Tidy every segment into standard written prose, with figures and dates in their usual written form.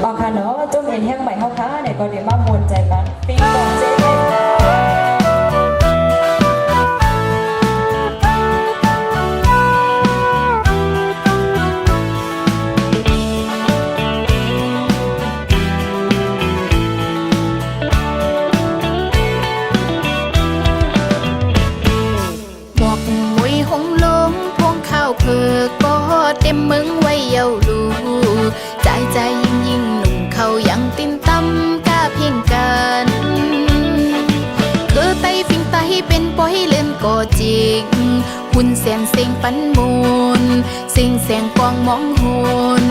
ออกค่ะเนาะจุ่มเอ็นแห้งใหม่เขาค่ะเนี่ยก็เดี๋ยวมามวนใจกันปีก่อนเจ๊หมวกมวยหงลงพวงข้าวเผือกก็เต็มมึงไว้เยาลูใจยิ่งหนุ่มเขายังตินตำกล้าเพ่งกันคือไตฟิงไตเป็นปอยเล่นก็จริงหุ่นแสนเสียงปันมูลสิ่งแสงกวางมองหุน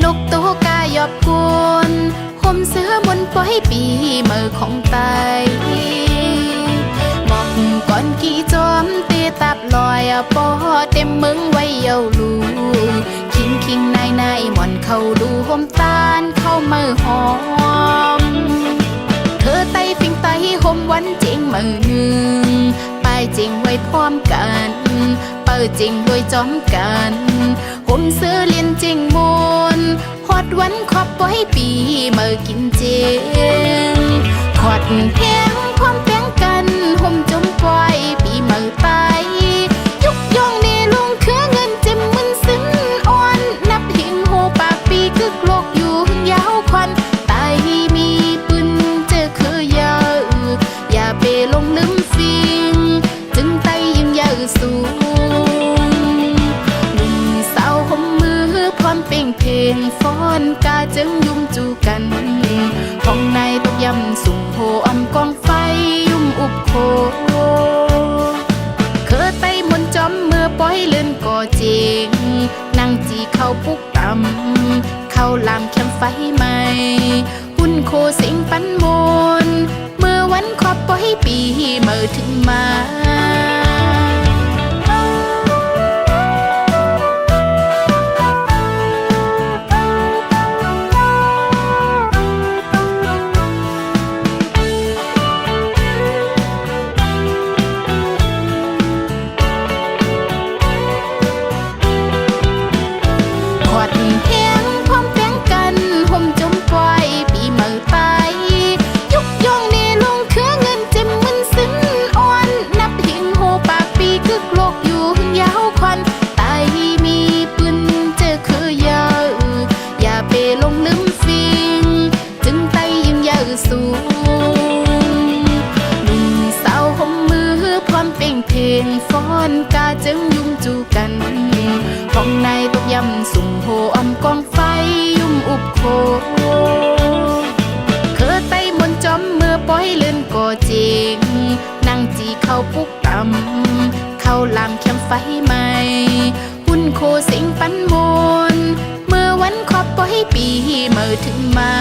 นกตัวกายอบกวนห่มเสื้อบนปอยปีมือของไตหมอกก่อนกี่จอมเตะตับลอยปอเต็มมึงไว้เยาลูคิงนายหมอนเขาดูห่มตาลเข้ามือหอมเธอไตฟิงไตห่มวันจริงมือหนึ่งไปจริงไว้พร้อมกันเปิดจริงด้วยจอมกันห่มเสื้อเลียนจริงมนฮอดวันขอบไว้ปีมือกินเจงขอดแพงพร้อมแป้งกันห่มจมปล่อยปีมือไตยุกย่องนี่ลุงคือเงินเจ็มมึนซึ้งอ่อนนับหิงโหปากปีกึกโลกอยู่ยาวควันไตมีปืนเจอคือยาอย่าไปลงลืมฟิงจึงไตยิ่งยาวสูงหนุ่มสาวห่มมือพร้อมเป่งเพลงฟ้อนกาจึงยุ่มจูกันห้องในตกยำสุ่มโหอำกองไฟยุ่มอุบโคเคอไตมนจอมเมื่อปล่อยเลื่อนก่อเจงนั่งจีเข้าปุกต่ำเข้าลามแคมไฟใหม่หุ่นโคสิงปันมนเมื่อวันขอบปล่อยปีเมื่อถึงมาสูงหนุ่มสาวห่มมือพร้อมเป่งเพลงฟ้อนกาจึงยุ่มจูกันห้องในตกยำสุ่มโหอำกองไฟยุ่มอุบโคเคอไตมนจอมเมื่อปล่อยเลื่อนก่อเจงนั่งจีเข้าปุกต่ำเข้าลามแคมไฟใหม่หุ่นโคสิงปันมนเมื่อวันขอบปล่อยปีเมื่อถึงมา